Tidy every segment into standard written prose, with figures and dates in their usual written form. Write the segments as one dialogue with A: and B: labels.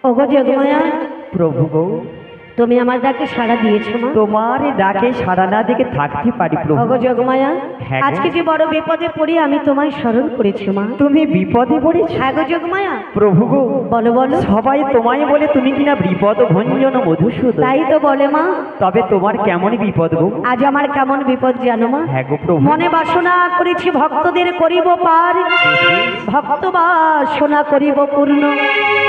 A: ওগো যোগমায়া,
B: প্রভু গো,
A: তুমি আমার ডাকে সাড়া দিয়েছো মা?
B: তোমার ডাকে সাড়া না দেখে থাকতে পারি প্রভু।
A: ওগো যোগমায়া,
B: হ্যাঁ গো।
A: আজকে যে বড় বিপদে পড়ে আমি তোমায় স্মরণ করেছি মা।
B: তুমি বিপদে পড়েছ?
A: হ্যাঁ গো যোগমায়া।
B: প্রভু গো,
A: বলো বলো।
B: সবাই তোমায় বলে তুমি কিনা বিপদ ভঞ্জন মধুসূদন।
A: তাই তো বলে মা।
B: তবে তোমার কেমন বিপদ গো?
A: আজ আমার কেমন বিপদ জানো মা?
B: হ্যাঁ গো প্রভু।
A: মনে বাসনা করেছি ভক্তদের করিব পার, ভক্ত বাসনা করিব পূর্ণ।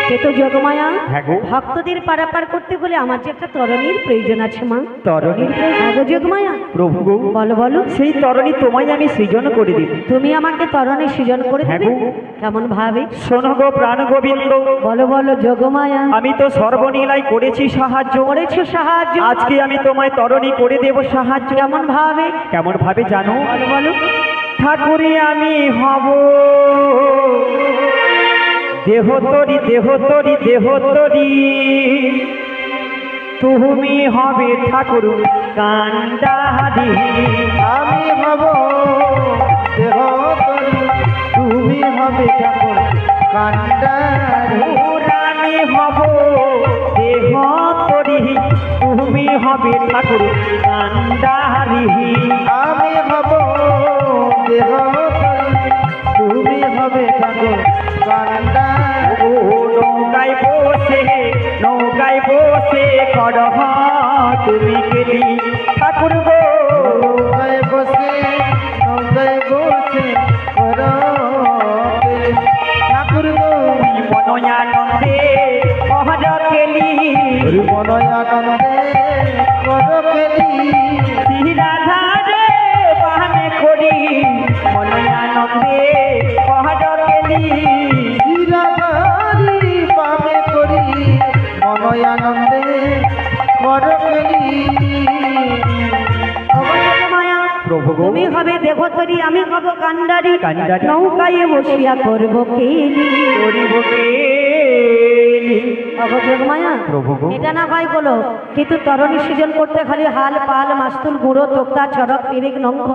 A: কিন্তু যোগমায়া,
B: হ্যাঁ গো।
A: ভক্তদের পারাপার করতে হলে আমার যে একটা তরণীর প্রয়োজন আছে মা।
B: তরণীর
A: হ্যাঁ গো যোগমায়া।
B: প্রভু গো,
A: বলো বলো।
B: সেই তরণী তোমায় আমি সৃজন করে দিব।
A: তুমি আমাকে তরণে সৃজন করে
B: হ্যাঁ
A: দেবে?
B: গো।
A: কেমন ভাবে?
B: শোনো গো প্রাণ গোবিন্দ,
A: বলো বলো যোগমায়া।
B: আমি তো সর্বনীলায় করেছি সাহায্য,
A: করেছো সাহায্য,
B: আজকে আমি তোমায় তরণী করে দেব সাহায্য।
A: কেমন ভাবে?
B: কেমন ভাবে জানো?
A: বলো বলো।
B: ঠাকুরে আমি হব দেহতরি দেহতরি দেহতরি, তুমি হবে ঠাকুর কান্ডারি।
C: আমি হব দেহতরি, তুমি হবে ঠাকুর কান্ডারি।
B: আমি হব দেহতরি, তুমি হবে ঠাকুর কান্ডারি।
C: আমি হব দেহতরি, তুমি হবে ঠাকুর কান্ডারি।
B: ও নৌকায় বসে নৌকায় বসে করহ তুমি গেলি ঠাকুর গো।
C: নৌকায় বসে নৌকায় বসে করো ঠাকুর গো।
B: মনয়ানন্দে অহর কেলি,
C: মনয়ানন্দে করো কেলি।
B: শ্রী রাধারে বাহনে করি মনয়ানন্দে অহর কেলি।
C: শিরাধারি পামে করি মনয়ানন্দে করো কেলি।
A: ওগো যোগমায়া,
B: প্রভু গো,
A: তুমি হবে দেবতরী, আমি হব কান্ডারি।
B: কান্ডারি।
A: নৌকায় বসিয়া করব কেলি।
B: করিব কেলি।
A: ওগো যোগমায়া,
B: প্রভু গো,
A: এটা না হয় বলো, কিন্তু তরণী সৃজন করতে খালি হাল পাল মাস্তুল গুঁড়ো তোক্তা চড়ক পেরেক নঙ্গ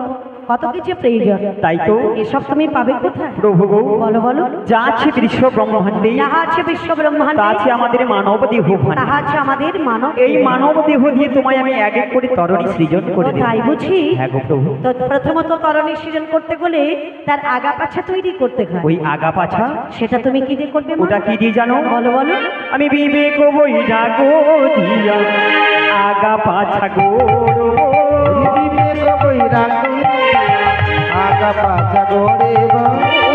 A: কত কিছু প্রয়োজন।
B: তাই তো
A: এসব তুমি পাবে কোথায়?
B: প্রভু গো,
A: বলো বলো।
B: যা আছে দৃশ্য ব্রহ্মাণ্ডে,
A: যাহা আছে বিশ্ব
B: তা
A: ব্রহ্মাণ্ডে,
B: আছে আমাদের মানব দেহ ভাণ্ডে।
A: তাহা আছে আমাদের মানব।
B: এই মানব দেহ দিয়ে তোমায় আমি এক এক করে তরণী সৃজন করে দেব।
A: তাই বুঝি?
B: হ্যাঁ গো প্রভু।
A: তো প্রথমত তরণী সৃজন করতে গেলে তার আগা পাছা তৈরি করতে হয়।
B: ওই আগা পাছা,
A: সেটা তুমি কি দিয়ে করবে মা?
B: ওটা কি দিয়ে জানো?
A: বলো বলো।
B: আমি বিবেক বইরা গো দিয়া আগা পাছা গো।
C: বিবেক বৈরাগ আগা পাছা গড়েব।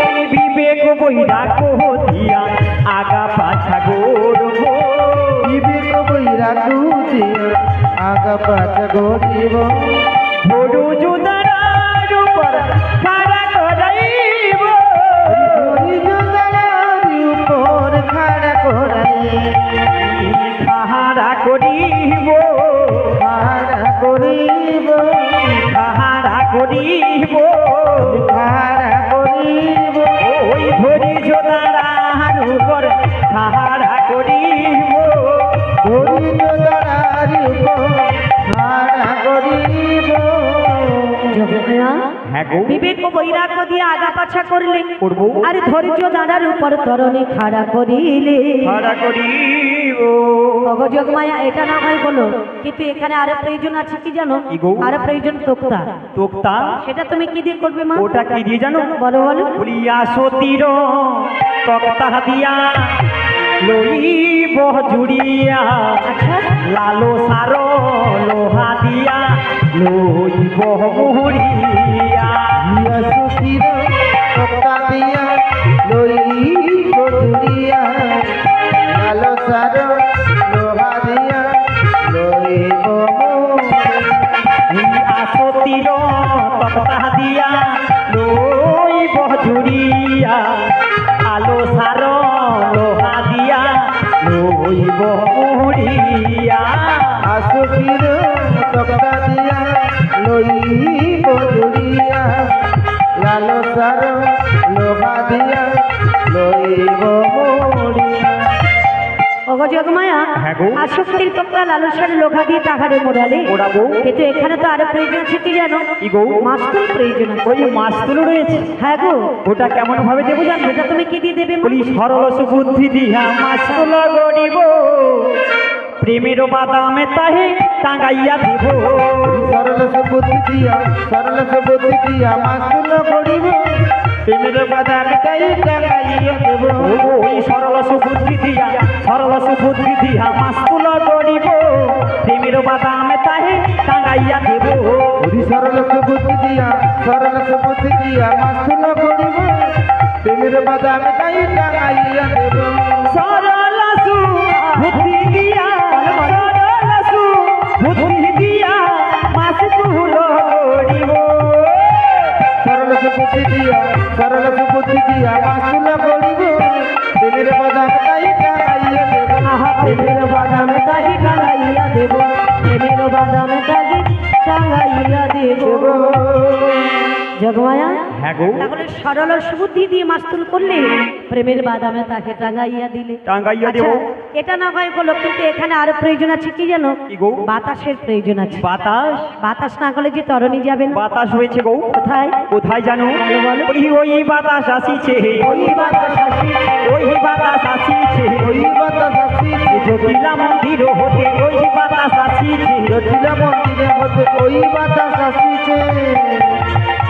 B: ওই বিবেক বইরা গো দিয়া আগা পাছা গো।
C: বিবেক বৈরাগ দিয়ে আগা পাছা গড়েব।
B: ধরু জুদারার উপর খাড়া করাইব।
C: হরিজদারি উপর খাড়া করাই
B: খাড়া করিব,
C: খাড়া করিব।
B: খাড়া করিব।
C: খাড়া করিব।
B: ওই ধরি জোদারার উপর খাড়া করিব।
C: হরিজদারি উপর খাড়া করিব।
A: যোগমায়া,
B: হ্যাঁ গো,
A: বিবেক ও বৈরাগ্য দিয়ে আগা পাছা করলে,
B: করবো।
A: আর ধৈর্য দাঁড়ার উপর তরণী খাড়া করিলে।
B: খাড়া করিব।
A: ওগো যোগমায়া, এটা না হয় বলো, কিন্তু এখানে আরো প্রয়োজন আছে কি জানো?
B: কি গো?
A: আরো প্রয়োজন তোক্তা।
B: তোক্তা,
A: সেটা তুমি কি দিয়ে করবে মা?
B: ওটা কি দিয়ে জানো?
A: বলো বলো।
B: বলিয়া সতীর তক্তা দিয়া লইব জুড়িয়া,
A: আচ্ছা,
B: লালো সার লোহা দিয়া লইব মুড়িয়া।
C: দিয়া সুখীর তক্তা দিয়া লইব জুড়িয়া। লালো সার লোহা দিয়া লইব
B: আসতির তক্তা দিয়া লইব জুড়িয়া, আলো সার লোহা দিয়া লইব মুড়িয়া।
C: আসুকির তক্তা দিয়া লইব জুড়িয়া। লালো সার লোহা দিয়া লইব মুড়িয়া।
A: ও অগ যোগমায়া
B: হ্যাঁ গো।
A: আসক্তির তোমরা লালসার লোহা দিয়ে টাকারে মোড়ালে
B: ওড়াবো।
A: কিন্তু এখানে তো আরো প্রয়োজন আছে কি জানো?
B: কি গো?
A: মাস্তুল প্রয়োজন আছে।
B: ওই মাস্তুল রয়েছে,
A: হ্যাঁ গো।
B: ওটা কেমন ভাবে দেবো জানো?
A: সেটা তুমি কি দিয়ে দেবে মা?
B: বলি সরল সুবুদ্ধি দিয়া মাস্তুল গড়িব, প্রেমের বাদামে তাহে টাঙ্গাইয়া দেব।
C: সরল সুবুদ্ধি দিয়া মাস্তুল গড়িব, প্রেমের বাদামে তাই টাঙ্গাইয়া দেব।
B: ওই সরল সুবুদ্ধি দিয়া মাস্তুল গড়িব, প্রেমের বাদামে তাহে টাঙ্গাইয়া দেব।
C: সরল সুবুদ্ধি দিয়া মাস্তুল গড়িব, প্রেমের বাদামে তাই টাঙ্গাইয়া দেব।
B: সরল সুবুদ্ধি দিয়া মাস্তুল গড়িব,
C: সরল সুবুদ্ধি দিয়া মাস্তুল গড়িব, প্রেমের বাদামে তাই টাঙ্গাইয়া দেব।
A: আহা প্রেমের বাদামে তাহি টাঙ্গাইয়া দেব, প্রেমের বাদামে তাহি টাঙ্গাইয়া দেব। যোগমায়া
B: হ্যাঁ গো।
A: তাহলে সরল সুবুদ্ধি দিয়ে মাস্তুল করলে প্রেমের বাদামে তাকে টাঙ্গাইয়া দিলে।
B: টাঙ্গাইয়া দেব।
A: আচ্ছা, এটা না হয় বলো, কিন্তু এখানে আরো প্রয়োজন আছে কি জানো?
B: কি গো?
A: বাতাসের প্রয়োজন আছে।
B: বাতাস?
A: বাতাস না করলে যে তরণী যাবে না।
B: বাতাস হয়েছে গো।
A: কোথায়?
B: কোথায় জানো?
A: বলো, বলো।
B: বলি ওই বাতাস আসিছে,
A: ওই বাতাস আসিছে,
B: ওই বাতাস আসিছে,
C: ওই বাতাস আসিছে,
B: জটিলা মন্দির হতে ওই বাতাস আসিছে।
C: জটিলা মন্দিরে হতে ওই বাতাস আসিছে।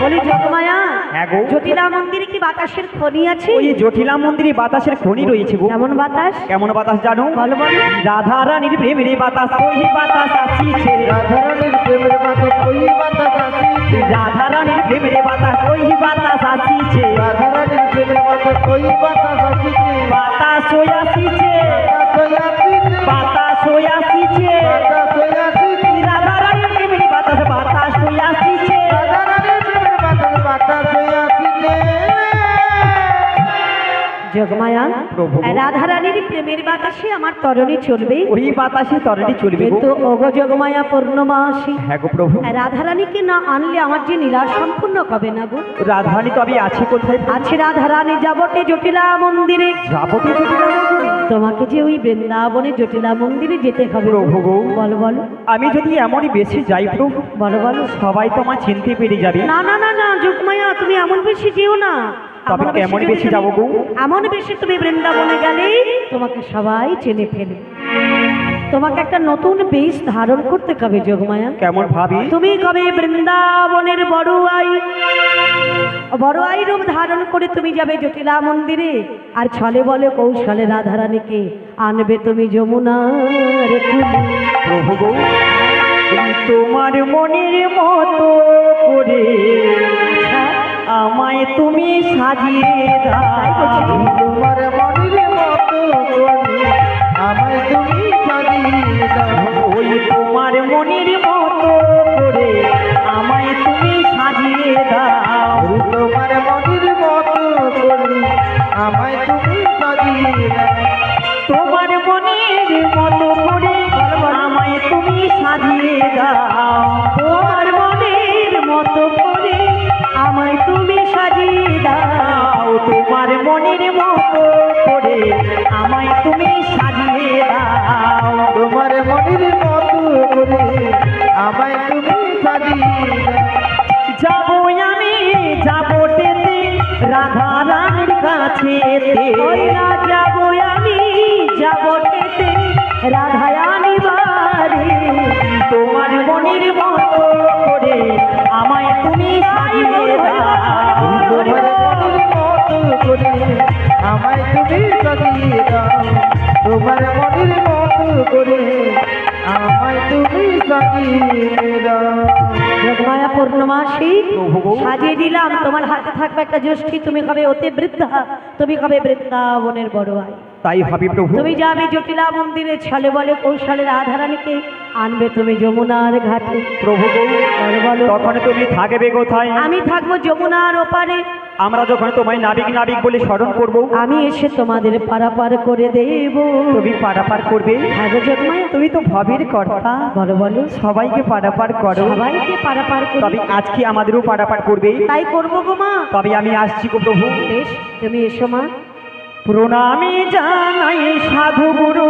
A: বলি যোগমায়া,
B: হ্যাঁ গো।
A: জটিলা মন্দিরে কি বাতাসের খনি আছে?
B: ওই জটিলা মন্দিরে বাতাসের খনি রয়েছে গো।
A: কেমন বাতাস?
B: কেমন বাতাস জানো?
A: বলো, বলো।
B: রাধা রানীর প্রেমের বাতাস ওই বাতাস আসিছে,
C: রাধারানীর প্রেমের বাতাস ওই বাতাস আসিছে,
B: রাধা রানীর প্রেমের বাতাস ওই বাতাস আসিছে।
C: রাধারানীর প্রেমের বাতাস ওই বাতাস আসিছে।
B: বাতাস হয়ে আসিছে, বাতাস হয়ে আসিছে, রাধা রানীর প্রেমের বাতাস বাতাস হয়ে আসিছে।
A: যোগমায়া,
B: প্রভু।
A: রাধারানীর প্রেমের বাতাসে আমার তরণী চলবে,
B: ওই বাতাসে তরণী চলবে গো।
A: কিন্তু ওগো যোগমায়া পূর্ণমাসী,
B: হ্যাঁ গো প্রভু।
A: রাধারানীকে না আনলে আমার যে লীলা সম্পূর্ণ হবে না গো।
B: রাধারানী তবে আছে কোথায়?
A: আছে রাধারানী যাবটে জটিলা মন্দিরে।
B: যাবতীয় জটিলা মন্দিরে?
A: তোমাকে যে ওই বৃন্দাবনে জটিলা মন্দিরে যেতে হবে।
B: প্রভু গো।
A: বলো, বলো।
B: আমি যদি এমনই বেশি যাই প্রভু,
A: বলো, বলো।
B: সবাই তো আমার চিনতে পেরে যাবে।
A: না না না না যোগমায়া, তুমি এমন বেশি যেও না।
B: তবে
A: এমন
B: কেমন
A: যদি
B: বেশি
A: তুমি-
B: যাবো গো?
A: এমন বেশি তুমি বৃন্দাবনে গেলেই তোমাকে সবাই চিনে ফেলে। তোমাকে একটা নতুন বেশ ধারণ করতে হবে যোগমায়া।
B: কেমন ভাবি?
A: তুমি কবে বৃন্দাবনের বড় আই রূপ ধারণ করে তুমি যাবে জটিলা মন্দিরে, আর ছলে বলে কৌশলে রাধারানীকে আনবে তুমি যমুনার কুলে।
B: প্রভু গো, তোমার মনের মতো করে আমায় তুমি সাজিয়ে দাও।
C: তোমার মনের মতো করে আমায় তুমি সাজিয়ে দাও।
B: ওই তোমার মনের মতো করে আমায় তুমি সাজিয়ে দাও।
C: তোমার মনের মতো করে আমায় তুমি সাজিয়ে দাও।
B: তোমার মনের মতো করে আমায় তুমি সাজিয়ে দাও।
A: তোমার মনের মতো করে আমায় তুমি সাজিয়ে দাও।
B: তোমার মনের মতো করে আমায় তুমি সাজিয়ে দাও।
C: তোমার মনের মতো করে আমায় তুমি সাজিয়ে দাও।
B: যাবো আমি যাবো টেতে রাধা রানীর কাছেতে।
A: ওই না যাবো আমি যাবো টেতে রাধারানী বাড়ি।
B: তোমার মনের মতো করে আমায় তুমি সাজিয়ে দাও।
C: তোমার মনের মতো করে আমায় তুমি সাজিয়ে দাও। তোমার মনের মতো করে আমায় তুমি সাজিয়ে দাও।
A: যোগমায়া পূর্ণমাসী
B: প্রভু।
A: সাজিয়ে দিলাম, তোমার হাতে থাকবে একটা জ্যোষ্ঠী, তুমি কবে অতি বৃদ্ধা, তুমি কবে বৃন্দাবনের বড় আই।
B: তাই ভাবি প্রভু।
A: তুমি যাবে জটিলা মন্দিরে, ছলে বলে কৌশলে রাধারানীকে আনবে তুমি যমুনার ঘাটে।
B: প্রভু গো,
A: বলো, বলো।
B: তখন তুমি থাকবে কোথায়?
A: আমি থাকবো যমুনার ওপারে,
B: আমরা যখন তোমায় নাবিক নাবিক বলে স্মরণ করব,
A: আমি এসে তোমাদের পারাপার করে দেব।
B: তুমি পারাপার করবে।
A: হ্যাঁ গো যোগমায়া,
B: তুমি তো ভাবির কর্তা,
A: বলো, বলো।
B: সবাইকে পারাপার করো।
A: সবাইকে পারাপার
B: তবে
A: করি,
B: আজকে আমাদেরও পারাপার করবে।
A: তাই করবো গো মা।
B: তবে আমি আসছি গো প্রভু।
A: বেশ, তুমি এসো মা।
B: প্রণামী জানাই সাধু গুরু,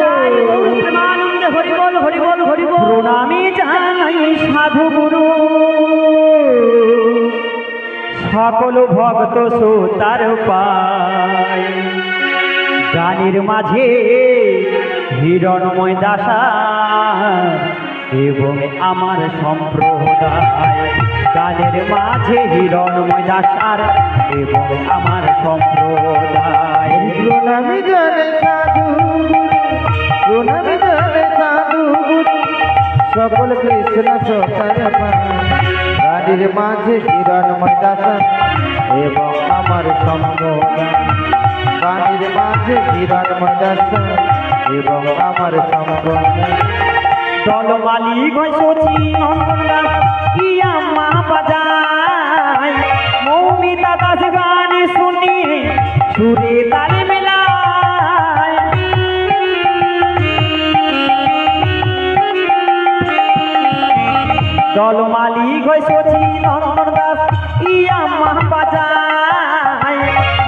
A: জয় গৌর প্রেমানন্দে হরি বল হরি বল হরি বল।
B: প্রণামী জানাই সাধু গুরু, সকল ভক্ত শ্রোতার পায় গানের মাঝে হিরণময় দাসার এবং আমার সম্প্রদায়, গানের মাঝে হিরণময় দাসার এবং আমার সম্প্রদায়।
C: প্রণামী জানে সাধু গুরু, প্রণামী জানে সাধু গুরু, সকল কৃষ্ণ সতার গাড়ির মাঝে হিরণময় দাসা এবং আমার সম্প্রদায়, গাড়ির মাঝে হিরণময় দাসা এবং আমার সম্প্রদায়।
B: দল মালিক হয় সচি নন্দন দাস, ইয়া মা বাজায় মৌমিতা দাস গান শুনিয়ে সুরে তালে মেলায়। দল মালিক হয় সচি নন্দন দাস, ইয়া মা বাজায়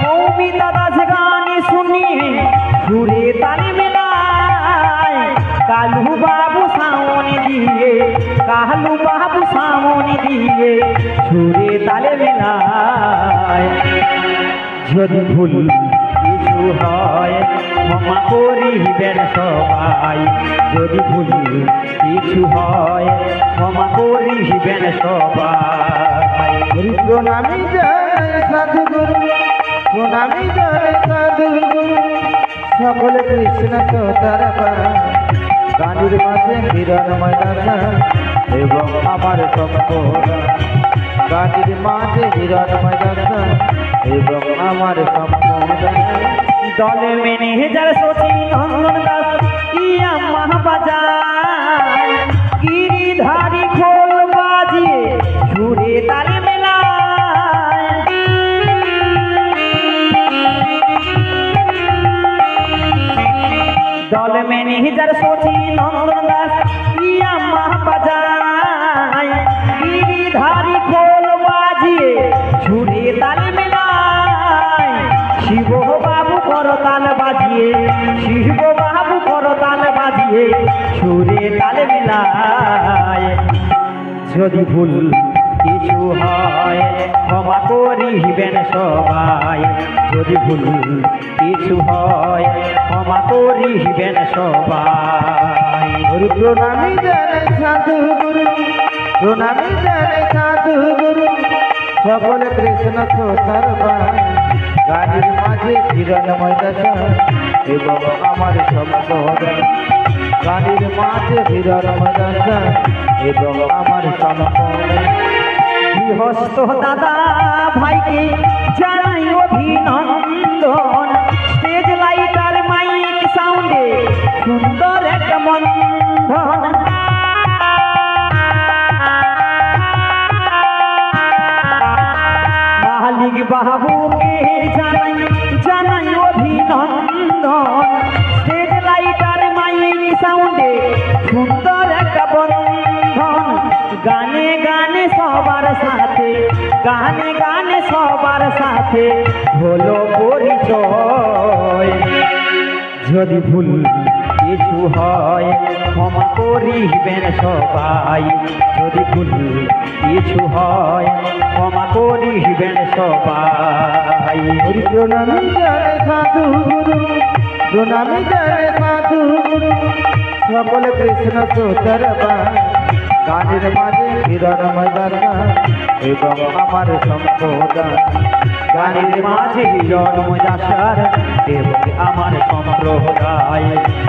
B: মৌমিতা দাস গান শুনিয়ে সুরে তালে মেলায়। কালু বাবু সামনে দিয়ে, কালু বাবু সামনে দিয়ে সুরে তালে মেলায়। যদি ভুল কিছু হয় ক্ষমা করিবেন সবাই, যদি ভুল কিছু হয় ক্ষমা করিবেন সবাই।
C: প্রণামী জানে সাধু গুরু, প্রণামী জানে সাধু গুরু, সকল কৃষ্ণ সতার গানের মাঝে হিরণময় দাসা এবং আমার সম্প্রদায়, গানের মাঝে হিরণময় দাসা এবং আমার সম্প্রদায়।
B: দলে মেনে যার সচি নন্দন দাস, ইয়া মা বাজায় গিরিধারী খোল বাজিয়ে সুরে তালে মেলায়। দল মেনে যার সচি নন্দন দাস, ইয়া মা বাজায় গিরিধারী খোল বাজিয়ে সুরে তালে মেলায়। শিব বাবু করতাল বাজিয়ে, শিব বাবু করতাল বাজিয়ে সুরে তালে মেলায়। যদি ভুল কিছু হয় ক্ষমা করিবেন সবাই, যদি ভুল কিছু হয় ক্ষমা করিবেন সবাই।
C: প্রণামী জানে সাধু গুরু, প্রণামী জানে সাধু গুরু, সকল কৃষ্ণ সতার গানের মাঝে হিরণময় দাসা এবং আমার সম্প্রদায়, গানের মাঝে হিরণময় দাসা এবং আমার সম্প্রদায়।
B: গৃহস্থ দাদা ভাইকে জানাই অভিনন্দন, স্টেজ লাইটার মাইক সাউন্ডে সুন্দর একটা বন্ধন। মালিক বাবুকে জানাই জানাই অভিনন্দন, স্টেজ লাইটার মাইক সাউন্ডে সুন্দর একটা বন্ধন। গানে গানে সবার সাথে, গানে গানে সবার সাথে হলো পরিচয়। যদি ভুল কিছু হয় ক্ষমা করিবেন সবাই, যদি ভুল কিছু হয় ক্ষমা করিবেন সবাই।
C: প্রণামী জানে সাধু গুরু, প্রণামী জানে সাধু গুরু, সকল কৃষ্ণ সতার গানের মাঝে হিরণময় দাসা এবং আমার সম্প্রদায়,
B: গানের মাঝে হিরণময় দাসার এবং আমার সম্প্রদায়,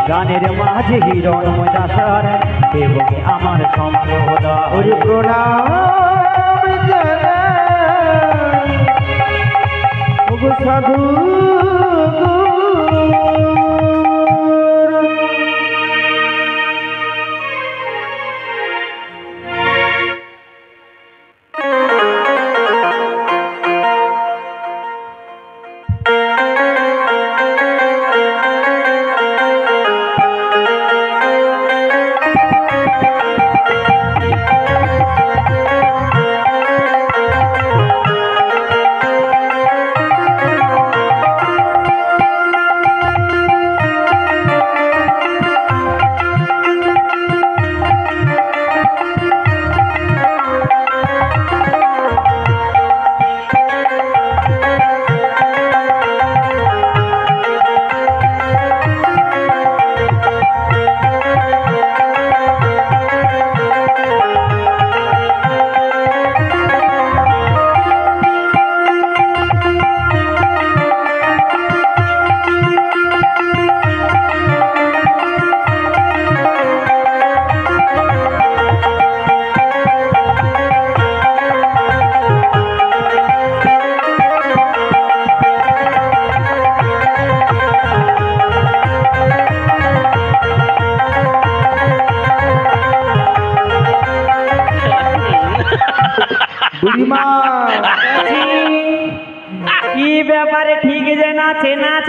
B: গানের মাঝে হিরণময় দাসার এবং আমার সম্প্রদায়।
C: প্রণাম জানাই ওগো সাধু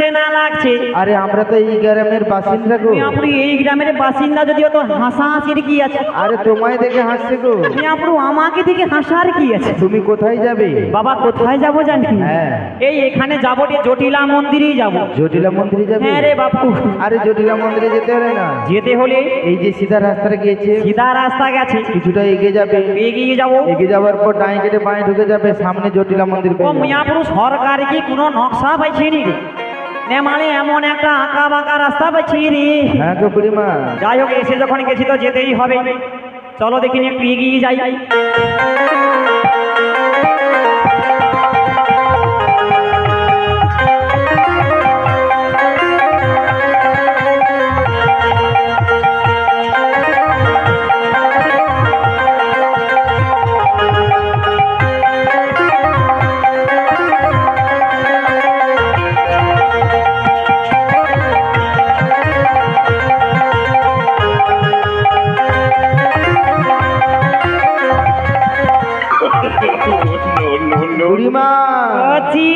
B: চেনা লাগছে।
C: আরে আমরা তো এই গ্রামের বাসিন্দা গো।
B: আপনি এই গ্রামের বাসিন্দা, যদিও তো হাসাহাসির কি আছে?
C: আরে তোমায় দেখে হাসছে গো।
B: আপনি আমাকে দেখে হাসার কি আছে?
C: তুমি কোথায় যাবে?
B: বাবা কোথায় যাব জানি?
C: হ্যাঁ।
B: এই এখানে যাবো, জটিলা মন্দিরেই যাব।
C: জটিলা মন্দিরে যাবে?
B: হ্যাঁ রে বাপু।
C: আরে জটিলা মন্দিরে যেতে হবে না,
B: যেতে হলে
C: এই যে সিধা রাস্তাটা গিয়েছে,
B: সিধা রাস্তা গেছে,
C: কিছুটা এগিয়ে যাবে,
B: এগিয়ে যাবো।
C: এগিয়ে যাওয়ার পর ডাইন কেটে বাঁয়ে ঢুকে যাবে, সামনে জটিলা মন্দির
B: ও
C: পেয়ে যাবে।
B: মিয়াপুর সরকার কি কোনো নকশা পাইছে নি রে? না মানে এমন একটা আঁকা বাঁকা রাস্তা পাইছি রে।
C: হ্যাঁ গো বুড়িমা।
B: যাই হোক, এসে যখন গেছি তো যেতেই হবে। চলো দেখিনি একটু এগিয়ে যাই।
C: বুড়িমা,
B: অচি,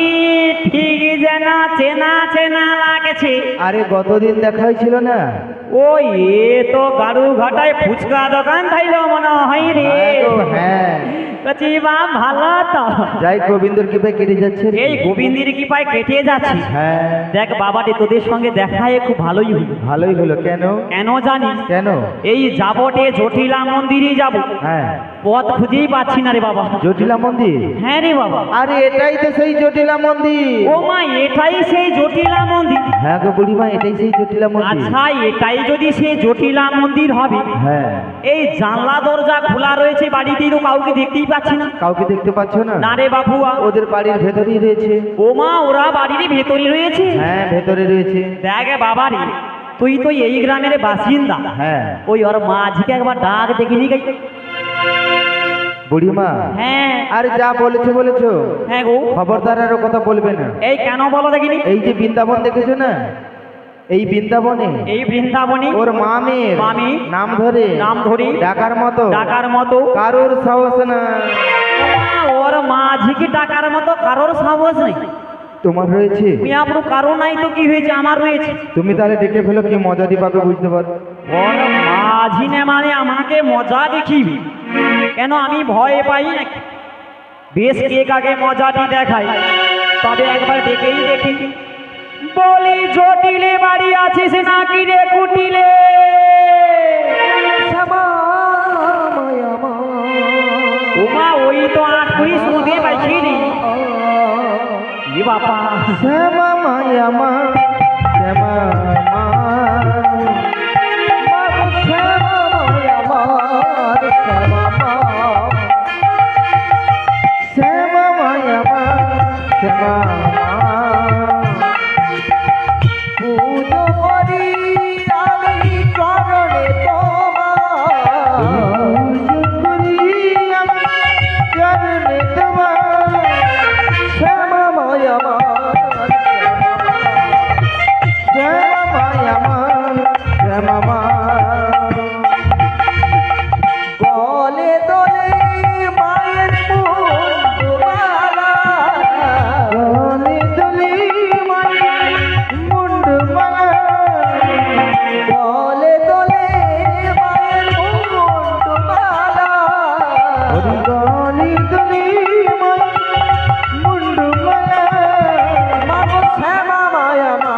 B: ঠিক যেন চেনা চেনা লাগছে।
C: আরে গতদিন দেখা হয়েছিল না?
B: ও এ তো গাড়ু ঘাটায় ফুচকা দোকান থাইলো মনে হয় রে।
C: হ্যাঁ গো, হ্যাঁ।
B: কচি বা ভালো তো।
C: যাই গোবিন্দর কৃপায় কেটে যাচ্ছে রে।
B: এই গোবিন্দের কি পায় কেটে যাচ্ছি।
C: হ্যাঁ।
B: দেখ বাবাটি, তোদের সঙ্গে দেখায় খুব ভালোই হইল।
C: ভালোই হলো। কেন?
B: কেন জানিস?
C: কেন?
B: এই যাবটে জটিলা মন্দিরে যাব,
C: হ্যাঁ।
B: পথ খুঁজেই পাচ্ছি না রে বাবা।
C: জটিলা মন্দির?
B: হ্যাঁ রে বাবা।
C: আরে এটাই তো সেই জটিলা মন্দির।
B: ও মা, এটাই সেই জটিলা মন্দির?
C: হ্যাঁ গো বুড়িমা, এটাই সেই জটিলা মন্দির।
B: আচ্ছা, এটাই যদি সেই জটিলা মন্দির হবে,
C: হ্যাঁ।
B: এই জানলা দরজা খোলা রয়েছে বাড়িতেই, তো কাউকে দেখতেই পাচ্ছি না।
C: কাউকে দেখতে পাচ্ছ না?
B: না রে বাবুয়া।
C: ওদের বাড়ির ভেতরেই রয়েছে।
B: ও মা, ওরা বাড়ির ভেতরে রয়েছে?
C: হ্যাঁ, ভেতরে রয়েছে।
B: দেখ বাবা রে, তুই তো এই গ্রামের বাসিন্দা।
C: হ্যাঁ।
B: ওই ওর মাঝিকে একবার ডাক দেখিনি গাই।
C: বুড়িমা,
B: হ্যাঁ।
C: আরে যা বলেছো বলেছো,
B: হ্যাঁ গো।
C: খবরদার আর ও কথা বলবে না।
B: এই কেন বলো দেখিনি?
C: এই যে বৃন্দাবন দেখেছো না, এই বৃন্দাবনে
B: এই বৃন্দাবনী
C: ওর মামের
B: মামি
C: নাম ধরে ডাকার মতো
B: ডাকার মতো
C: কারোর সাহস না।
B: ওর মাঝিকে ডাকার মতো কারোর সাহস নেই।
C: তোমার রয়েছে?
B: মিয়াপুর কারো নাই তো কি হয়েছে, আমার রয়েছে।
C: তুমি তাহলে ডেকে ফেলো, কি মজাটি পাবে বুঝতে পারো।
B: ওর মাঝি নে মানে আমাকে মজা দেখিবি? কেন আমি ভয় পাই নাকি? বেশ কে কাকে মজাটি দেখাই, তবে একবার ডেকেই দেখি। বলি জটিলে বাড়ি আছিস নাকি রে কুটিলে? ওমা, ওই তো আটকুই শুনতে পাইছি নি। ই বাবা,
C: শ্যামা মায়া মা, শ্যামা মা, শ্যামা মায়া মা, শ্যামা মা, শ্যামা মায়া মা, শ্যামা মা। পুজো করি আমি চরণে তোমার, পুজো করি আমি চরণে তোমার, শ্যামা মায়া মা, শ্যামা মায়া মা, শ্যামা মা। গলে দলে মায়ের মুন্ডমালা, গলে দলে মায়ের মুন্ডমালা, গলে দলে মায়ের মুন্ডমালা, গলে দলে মায়ের মুন্ডমালা। মাগো শ্যামা মায়া মা,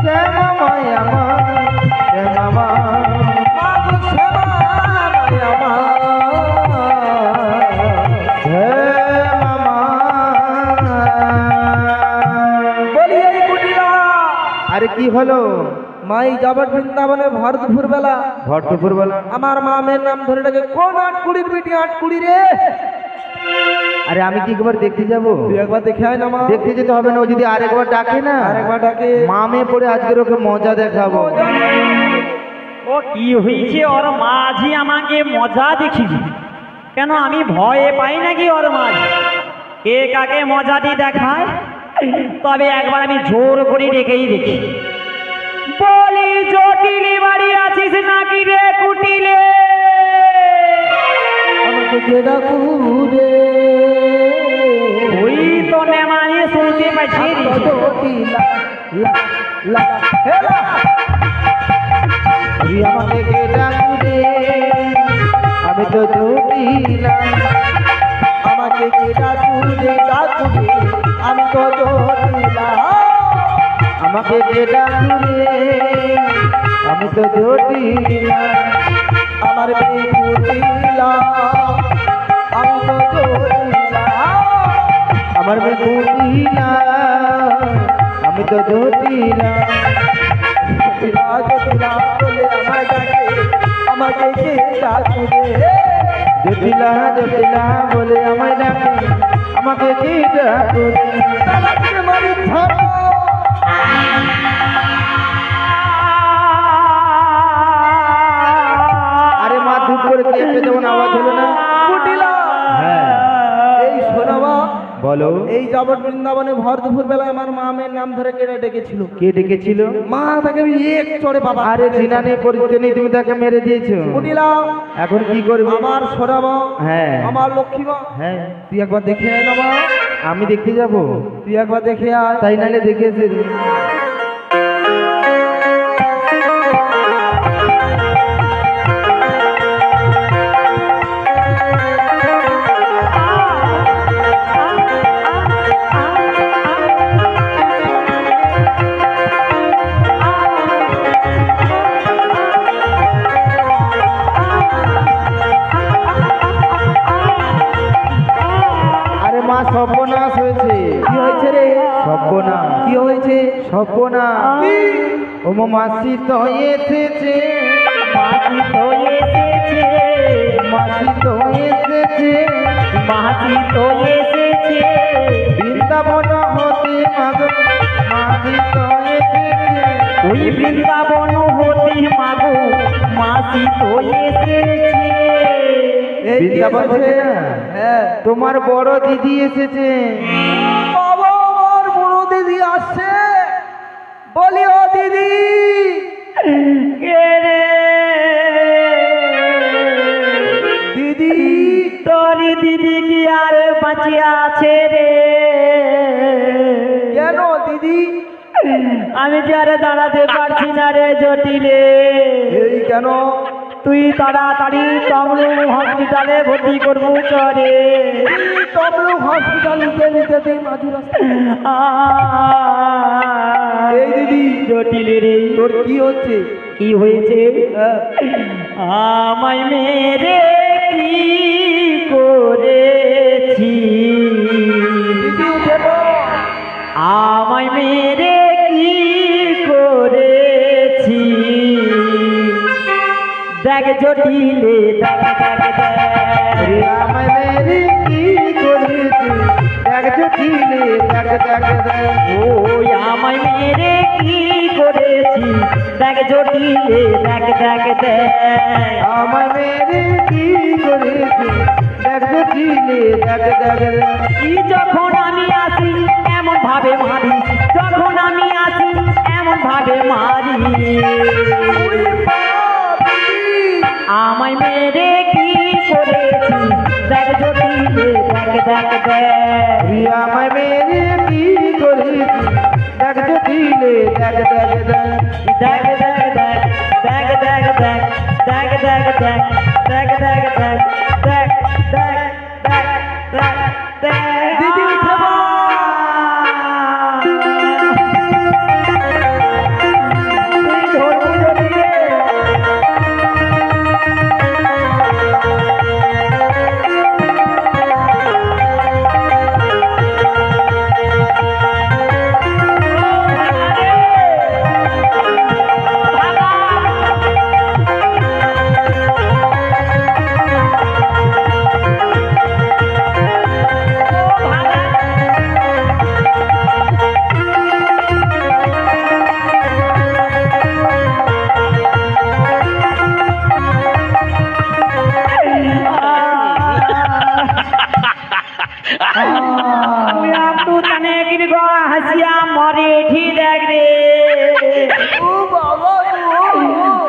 C: শ্যামা মায়া মা, শ্যামা মা, মাগো শ্যামা মায়া মা, শ্যামা মা। বলি এই কুটিলা। আরে কি হলো? মাই যাবার বৃন্দাবনে ভর দুপুর বেলা, ভর দুপুর বেলা আমার মামের নাম ধরে ডাকে, কোন আটকুড়ির বেটি আটকুড়ি রে? আরে আমি কি একবার দেখতে যাবো? তুই একবার দেখে আয় না মা। দেখতে যেতে হবে না, ও যদি আরেকবার ডাকে না, আরেকবার ডাকে, মামে পড়ে আজকের ওকে মজা দেখাবো।
B: ও কি হয়েছে? ওর মাঝি আমাকে মজা দেখিবি? কেন আমি ভয়ে পাই নাকি ওর মাঝি? কে কাকে মজাটি দেখায়? তবে একবার আমি জোর করে রেখেই দেখি। বলি জটিলে বাড়ি আছিস নাকি রে কুটিলে?
C: আমাকে যে ডাকুরে,
B: ওই তো নেমানি শুন বুঝতে পারছি
C: তুই আমাকে কে ডাকুরে আমি তো জটিলা আমাকে কে ডাকুরে আমি তো জটিলা আমাকে কে ডাকুরে আমি তো জটিলা আমার মেয়ে জটিলা আমি তো জটিলা আমার মেয়ে জটিলা আমি তো জটিলা জটিলা জটিলা বলে আমায় ডাকে আমাকে কে ডাকুরে জটিলা জটিলা বলে আমায় ডাকে আমাকে কে ডাকুরে মারি ছাড়ো আরে মা ধূপ করে কি একটা যেমন আওয়াজ হলো না জটিলা হ্যাঁ এই শোনাবা বলো এই যাবত বৃন্দাবনে ভর দুপুর বেলায় আমার মা মেয়ের নাম ধরে কেটে ডেকেছিল কে ডেকেছিল মা তাকে এক চড়ে বাবা আরে জিনা নেই পরিচয় নেই তুমি তাকে মেরে দিয়েছো কুটিলা এখন কি করবে আমার সোনামা হ্যাঁ আমার লক্ষ্মী মা হ্যাঁ তুই একবার দেখে আয় না মা আমি দেখতে যাব তুই একবার দেখে আয় তাই নালে দেখে এসে সর্বনাশ হয়েছে কি হয়েছে রে সর্বনাশ কি হয়েছে সর্বনাশ ও মাসি তো এসেছে মাসি তো এসেছে মাসি তো এসেছে মাসি তো এসেছে বৃন্দাবন হতে মাগো মাসি তো এসেছে ওই বৃন্দাবন হতে মাগো মাসি তো এসেছে বৃন্দাবন থেকে না হ্যাঁ তোমার বড় দিদি এসেছে বাবা আমার বড় দিদি আসছে বলি ও দিদি কে রে দিদি তোর দিদি কি আর বাঁচিয়ে আছে রে কেন দিদি আমি যে আর দাঁড়াতে পারছি না রে জটিলে এই কেন তুই তাড়াতাড়ি তমলুক হসপিটালে ভর্তি করবো চরে তমলুক হসপিটাল নিতে নিতে তুই মাঝু এই দিদি জটিলে রে তোর কি হচ্ছে কি হয়েছে আমায় মেরে কি করেছি আমায় মেরে কি করেছি দেখ জটিলে দেখ দেখ দেখ আমায় মেরে কি করেছি দেখ জটিলে দেখ দেখ দেখ ওই আমায় মেরে কি করেছি দেখ জটিলে দেখ দেখ দেখ আমায় মেরে কি করেছি দেখ জটিলে দেখ দেখ দেখ কি যখন আমি আসি এমন ভাবে মারি যখন আমি আসি এমন ভাবে মারি আমায় মেরে কি করেছি দেখ জটিলে দেখ দেখ দেখ আমায় মেরে কি করেছি দেখ জটিলে দেখ দেখ দেখ দেখ দেখ দেখ দেখ দেখ দেখ দেখ দেখ দেখ দেখ দেখ দেখ দেখ দেখ দেখ দিদি হাসিয়া মরে ঠিক দেখ রে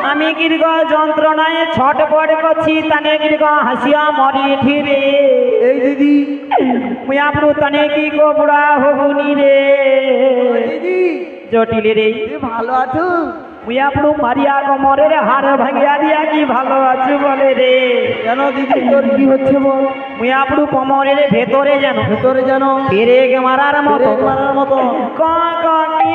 C: আমি কিরগ যন্ত্রণায় ছটপট করছি তানে কিরগ হাসিয়া মরে ঠিরে এই দিদি
B: মুই আপরু তনে কি গো বুড়া হবুনি রে
C: দিদি
B: জটিল রে
C: তুই ভালো আছো?
B: মুই আপরু মারিয়া কোমরের হাড় ভাঙিয়া দিয়া কি ভালো আছো বলে রে
C: কেন দিদি তোর কি হচ্ছে বল?
B: মুই আপরু কোমরের ভেতরে যেন
C: ভেতরে যেন
B: পেরেক মারার মতো
C: পেরেক মারার মতো
B: ক ক কি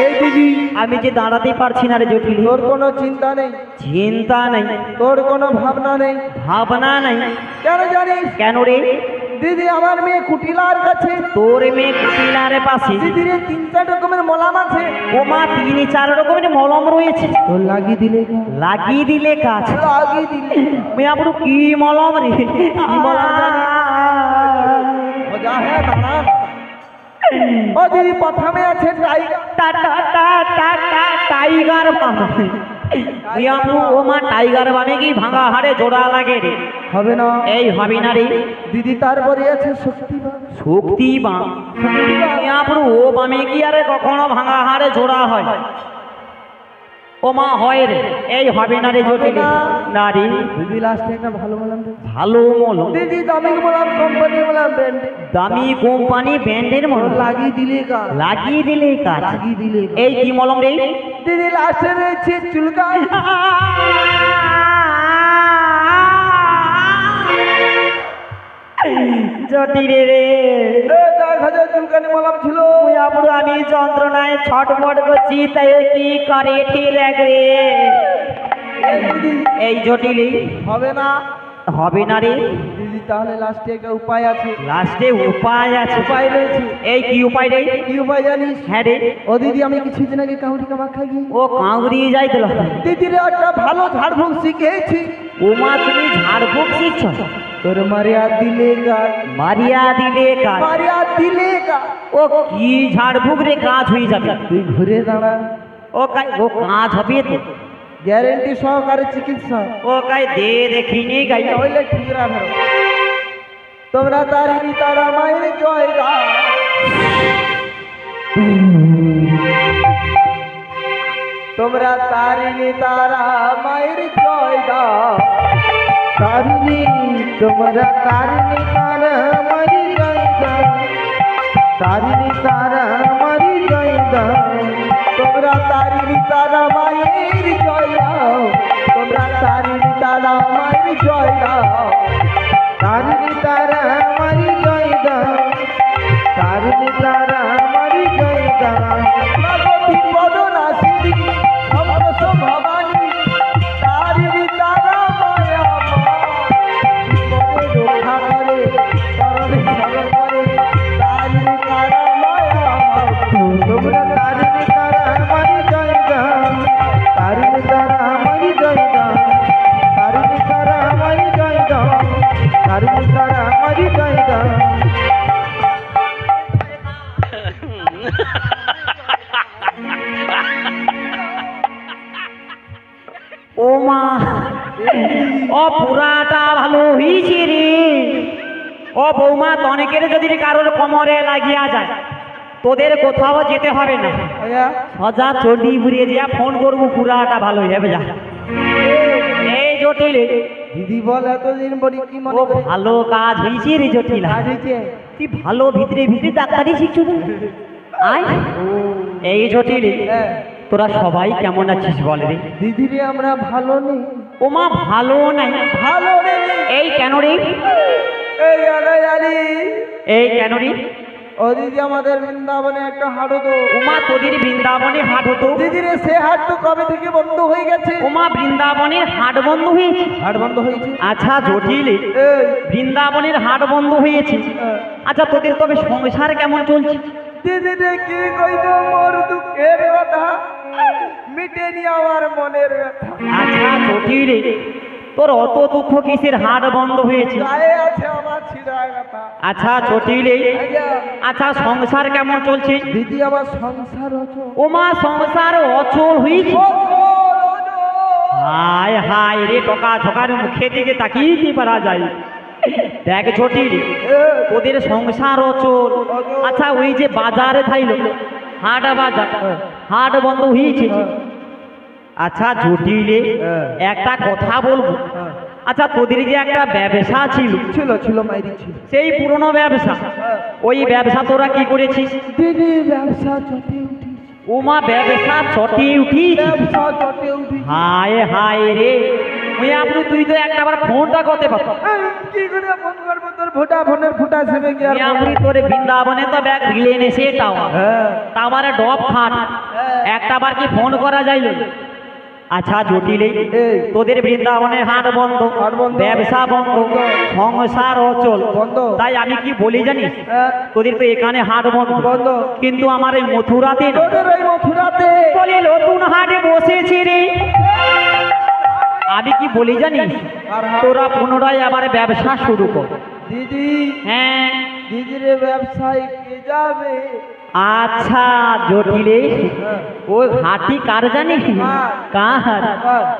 C: এই দিদি
B: আমি যে দাঁড়াতে পারছি না রে জটিল
C: তোর কোনো চিন্তা নেই,
B: চিন্তা নাই
C: তোর কোনো ভাবনা নেই,
B: ভাবনা নাই
C: কেন জানিস?
B: কেন রে
C: দিদি আমার মেয়ে কুটিলার কাছে,
B: তোর মেয়ে কুটিলার পাশে
C: দিদির 3-4 রকমের মলাম আছে।
B: ও মা 3-4 রকমের মলম রয়েছে
C: তোর লাগিয়ে দিলে
B: লাগিয়ে দিলে কাজ
C: লাগিয়ে দিলে
B: মুই আপরু কি মলম রে
C: কি মলম জানি? ও যা হ্যাঁ দাঁড়া। ও দিদি প্রথমে আছে
B: টাইগার বাম মুই আপরু ও মা টাইগার বামে কি ভাঙা হাড়ে জোড়া লাগে রে
C: হবে না
B: এই হবে না রে
C: দিদি, তারপরে আছে শক্তিবান।
B: শক্তি বাম মুই আপরু ও বামে কি আরে কখনো ভাঙা হাড়ে জোড়া হয় ও মা হয় রে এই হবে না রে জটিল না রে
C: দিদি লাস্টে একটা ভালো মলাম দে।
B: ভালো মলম
C: দিদি দামি মলাম, কোম্পানি মলাম, ব্র্যান্ড
B: দামি কোম্পানি ব্র্যান্ডের মলম
C: লাগিয়ে দিলে কাজ,
B: লাগিয়ে দিলে কাজ
C: লাগিয়ে দিলে কাজ।
B: এই কি মলম রে
C: দিদি লাস্টে রয়েছে চুলকায়।
B: জটিল রে
C: চুলকানি মলাম ছিল।
B: মুই আপরু আমি যন্ত্রণায় ছটফট করছি তাই কি করে ঠিক রে এই জটিল
C: হবে না
B: হবে না রে
C: দিদি, তাহলে লাস্টে একটা উপায় আছে।
B: লাস্টে উপায় আছে
C: উপায় রয়েছে।
B: এই কি উপায় রে
C: কি উপায় জানিস?
B: হ্যাঁ রে
C: ও দিদি আমি কিছুদিন আগে কাউরি কামা খাই
B: ও কাঁকড়িয়ে যাইতেল
C: দিদির একটা ভালো ঝাড়ফুঁক শিখেছি।
B: ও মা তুমি ঝাড়ফুঁক শিখছ
C: তোর মারিয়া দিলে কাজ,
B: মারিয়া দিলে কাজ
C: মারিয়া দিলে কাজ।
B: ও কি ঝাড়ফুঁক রে কাজ হয়ে যাবে
C: তুই ঘুরে দাঁড়া,
B: ও কাজ হবে তো
C: গ্যারেন্টি সহকারে চিকিৎসা।
B: ও দে দেখিনি গাই
C: হইলে ঠিক রাখো। তোমরা তারিণী তারা মায়ের জয় গা, তোমরা তারিণী তারা মায়ের জয় গা। তারিণী তোমরা তারিণী তারা মারি জয় গা, তারিণী তারা মারি জয় গা। তোমরা তারিণী তারা মায়ের জয় গাও, তোমরা তারিণী তারা মায়ের জয় গাও। তারিণী তারা মারি জয় গাও, তারিণী তারা মারি জয় গাও। বিপদ নাশিনী সন্তোষ ভবানী, তারিণী তারা মায়া মা। বিপদে রক্ষা করে, চরণে শরণ করে, তারিণী তারা মায়া মা। তোমরা তারিণী তারা মারি জয় গাও, তারিণী তারা মারি জয় গাও, তারিণী তারা মারি জয় গাও, তারিণী তারা মারি জয় গাও।
B: ও মা ও পুরাটা ভালো হয়েছে রে ও বৌমা তনেকের যদি কারোর কোমরে লাগিয়া যায় তোদের কোথাও যেতে হবে না সজা চন্ডি ঘুরিয়ে দিয়া ফোন করবো পুরাটা ভালো হয়ে যাবে যা এই জটিল
C: দিদি বল এতদিন বলি কি
B: ও
C: মনে করে
B: ভালো কাজ হয়েছে রে জটিল
C: কাজ হয়েছে?
B: তুই ভালো ভিতরে ভিতরে ডাক্তারি শিখছো তো আয় এই জটিল
C: হ্যাঁ।
B: তোরা সবাই কেমন আছিস বল রে
C: দিদিরে আমরা ভালো নেই,
B: ও মা ভালো নাই
C: ভালো নেই।
B: এই কেন রে
C: এই জানি
B: এই কেন রে
C: ও দিদি আমাদের বৃন্দাবনে একটা হাট হতো।
B: ওমা তোদের বৃন্দাবনে হাট হতো
C: দিদিরে সে হাট তো কবে থেকে বন্ধ হয়ে গেছে।
B: ওমা বৃন্দাবনের হাট বন্ধ হয়েছে
C: হাট বন্ধ হয়েছে?
B: আচ্ছা জটিল
C: এই
B: বৃন্দাবনের হাট বন্ধ হয়েছে আচ্ছা তোদের তবে সংসার কেমন চলছে
C: দিদিরে কি কইব মোর দুঃখের কথা মিটেনি আমার মনের ব্যথা।
B: আচ্ছা জটিল তোর অত দুঃখ কিসের হাট বন্ধ হয়েছে
C: গায়ে আছে আমার ছিড়ায় ব্যথা।
B: আচ্ছা জটিল আচ্ছা সংসার কেমন চলছে
C: দিদি আমার সংসার হতো
B: ওমা সংসার অচল হয়েছে হায় হায় রে টকা ঠকার মুখে দিকে তাকিয়ে কি পারা যায় দেখ জটিল তোদের সংসার অচল আচ্ছা ওই যে বাজারে থাইল হাট বাজার হাট বন্ধ হয়েছে আচ্ছা জটিলে একটা কথা বলবো আচ্ছা তোদের যে একটা ব্যবসা ছিল
C: ছিল ছিল মাইরি ছিল।
B: সেই পুরনো ব্যবসা, ওই ব্যবসা তোরা কি করেছিস?
C: দিদি ব্যবসা চটে উঠি,
B: ওমা ব্যবসা চটে উঠিস?
C: ব্যবসা চটে উঠি।
B: হায় হায় রে, ওই আপনি তুই তো একটাবার ফোনটা করতে পারত।
C: কি করে ফোন করবো, তোর ভোটা ফোনের ফুটা সেবে কি আর
B: আপনি তোর বৃন্দাবনে তো ব্যাগ রিলেন এসে টাওয়ার,
C: হ্যাঁ
B: টাওয়ারে ডব খাট, একটাবার কি ফোন করা যাইল? আচ্ছা জটিলে তোদের বৃন্দাবনের হাট বন্ধ,
C: হাট বন্ধ,
B: ব্যবসা বন্ধ,
C: বন্ধ,
B: সংসার অচল
C: বন্ধ।
B: তাই আমি কি বলি জানিস,
C: হ্যাঁ,
B: তোদের তো এখানে হাট বন্ধ
C: বন্ধ।
B: কিন্তু আমার এই মথুরাতে না,
C: তোদের ওই মথুরাতে
B: বলি নতুন হাটে বসেছি রে। আমি কি বলি জানিস,
C: আর হাট?
B: তোরা পুনরায় আবার ব্যবসা শুরু কর।
C: দিদি
B: হ্যাঁ
C: দিদির ব্যবসায় কে যাবে?
B: আচ্ছা জটিলে ও হাটি কার জানিস? কার?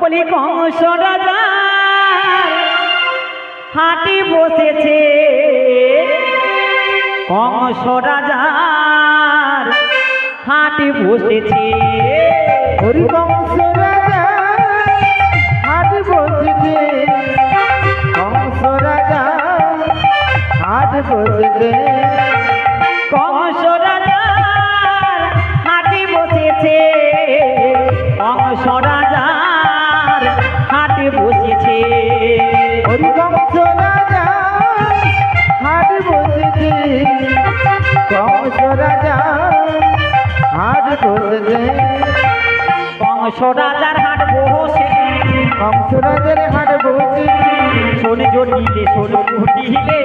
B: বলি কংস রাজা হাটি বসেছে, কংস রাজার হাটি বসেছে।
C: হরি কংস রাজা হাট বসেছে, কংস রাজা হাট বসেছে,
B: কংস রাজার হাটি বসেছে, কংস রাজার হাটি বসেছে।
C: হরি কংস রাজা হাট বসেছে, কংস রাজা হাট বসেছে,
B: কংস রাজার হাট বসে,
C: কংস রাজার হাট বসেছে,
B: শোনে জটিলে শোনো ঘটিলে,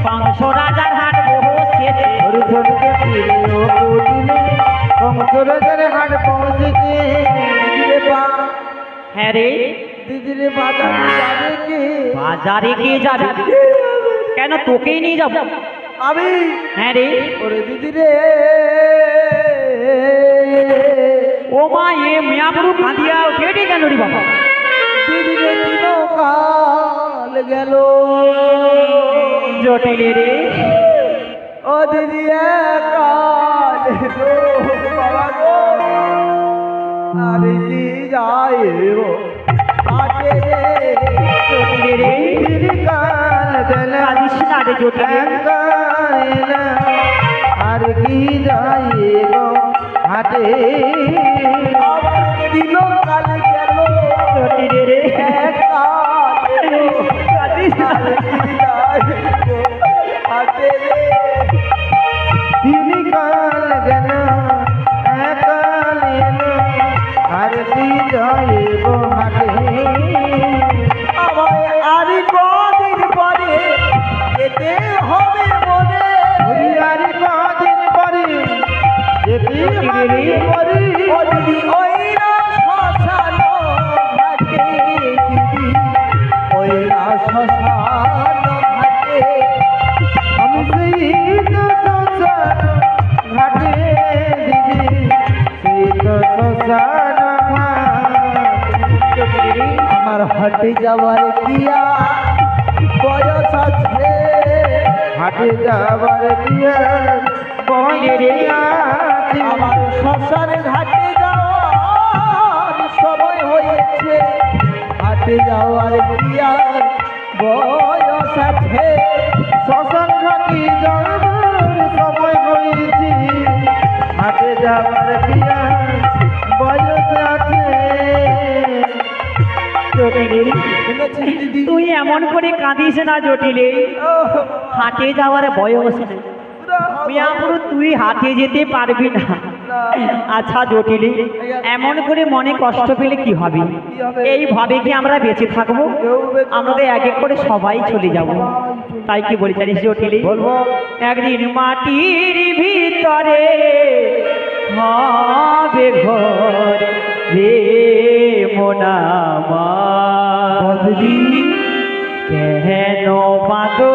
B: কংস রাজার হাট বসেছে।
C: হরি ধনকে ফিরে ও বলিলে, কংস রাজার হাট পৌঁছেছে। দিদিরে বা
B: হ্যাঁ রে,
C: দিদিরে বাজারে যাবে কে?
B: বাজারে কে যাবে? কেন তোকেই নিয়ে যাব?
C: আমি
B: হ্যাঁ রে,
C: ওরে দিদিরে
B: ও মা এ মিয়াপুরু কাঁদিয়া কেটে কেন রে বাবা?
C: দিদিরে দিন কাল গেল
B: জটিলে রে,
C: ও দিদি কাল বাবা গো, আরে দি যায় ও কাটে
B: জটিলে রে,
C: দিদি কাল গেল
B: কাঁদিস না রে জটিলে।
C: আর কি যায় গো হাটে, আবার দিন কাল গেল
B: জটিলে রে,
C: কাঁদিস না রে, কি যায় গো হাটে রে, দিন কাল গেল কাল এলো, আর কি যায় গো হাটে, আমায় আর কদিন পরে যেতে হবে মনে, আর কদিন পরে যেতে হবে মনে, ও দিদি ওই শ্মশান ঘাটে, দিদি ওই শ্মশান ঘাটে, আমি সেই তো শ্মশান ঘাটে, দিদি সেই তো শ্মশান ঘাটে, আমার হাটে যাওয়ার কিয়া বয়স আছে, হাটে যাওয়ার কিয়া বয়স আছে, আমার শ্মশান ঘাটে যাওয়ার সময় হয়েছে, হাটে যাওয়ার কিয়া বয়স আছে, শ্মশান ঘাটে যাওয়ার সময় হয়েছে, হাটে যাওয়ার কিয়া বয়স আছে।
B: জটিলে তুই এমন করে কাঁদিস না জটিলে, হাটে যাওয়ার বয়স নেই। মিয়াপুরু তুই হাটে যেতে পারবি না। আচ্ছা জটিলে এমন করে মনে কষ্ট পেলে কি হবে? এইভাবে কি আমরা বেঁচে থাকবো? আমাদের এক এক করে সবাই চলে যাব। তাই কি বলি জানিস জটিলে, একদিন মাটির ভিতরে হবে ঘর রে মোনামা, কেন বাঁধো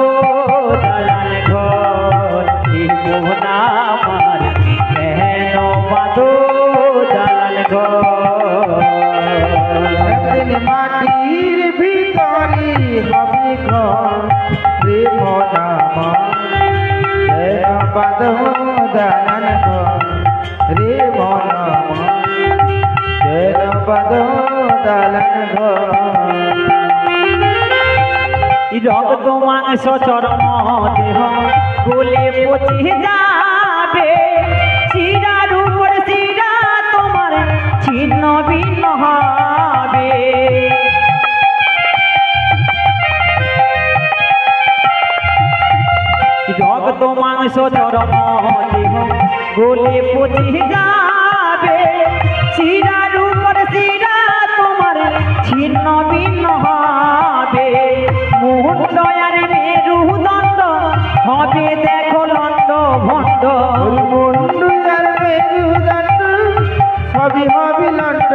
B: দালান ঘর রে মোনামার, কেন বাঁধো দালান ঘর।
C: একদিন মাটির ভিতরে হবে ঘর রে মোনামা, কেন বাঁধো দালান ঘর রে মোনামা, কেন বাঁধো দালান ঘর।
B: রক্ত মাংস চরম দেহ গলে পচে যাবে, শিরার উপর শিরা তোমার ছিন্ন ভিন্ন হবে। রক্ত মাংস চরম দেহ গলে পচে যাবে, শিরার উপর শিরা তোমার ছিন্ন ভিন্ন হবে। মুন্ডয়ার মেরুদণ্ড হবে দেখো লন্ড ভণ্ড,
C: মুন্ডুয়ার মেরুদণ্ড সবই হবে লন্ড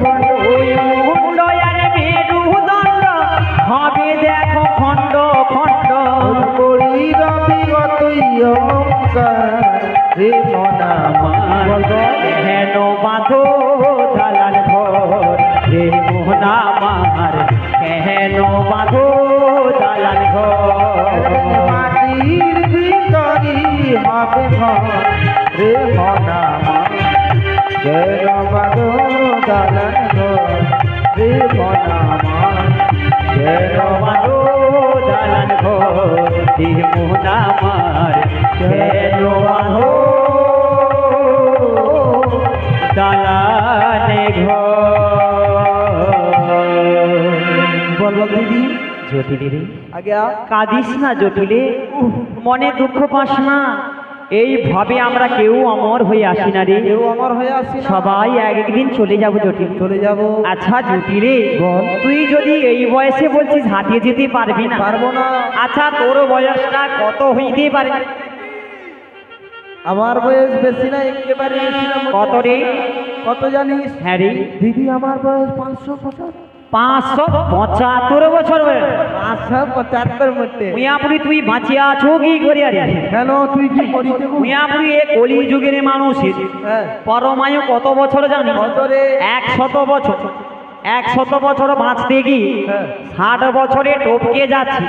C: ভণ্ড।
B: ওই মুন্ডয়ার মেরুদণ্ড হবে দেখো খণ্ড খণ্ড।
C: করি রবি কতই অহংকার রে মনা আমার।
B: হেন বাঁধো দালাল ঘর রে মোহনা মার, কেন বাঁধো দালাল ঘর।
C: মাটির ভিতরি হবে ঘর রে মনা আমার। কেন বাঁধো দালান ঘর রে মনা আমার।
B: কেন বাঁধো দালাল ঘর রে মোহনা মার, কেন বাঁধো দালানে ঘর।
C: বল বল দিদি।
B: জটিলে রে
C: আগে আ।
B: কাঁদিস না জটিলে, মনে দুঃখ পাস না। এইভাবে আমরা কেউ অমর হয়ে আসি না রে,
C: কেউ আমার হয়ে আসি না।
B: সবাই একদিন চলে যাব জটিল।
C: চলে যাব।
B: আচ্ছা জটিলে,
C: বল।
B: তুই যদি এই বয়সে বলছিস হাঁটিয়ে যেতে পারবি না,
C: পারবো না।
B: আচ্ছা তোর বয়সটা কত হইতে পারে?
C: আমার বয়স বেশি না, একেবারে বেশি না।
B: কত রে?
C: কত জানিস?
B: হ্যাঁ রে,
C: দিদি আমার বয়স 575।
B: 575 বছর বয়স।
C: 575 মধ্যে।
B: মিয়াপুরি তুই বাঁচিয়া আছো কি করে? আরে
C: কেন তুই কি করিস?
B: মিয়াপুরি এ কলি যুগের মানুষ,
C: হ্যাঁ।
B: পরমায়ু কত বছর জানি?
C: কত রে?
B: 100 বছর। 100 বছর বাঁচতে গিয়ে
C: হ্যাঁ।
B: 60 বছরে টপকে যাচ্ছে।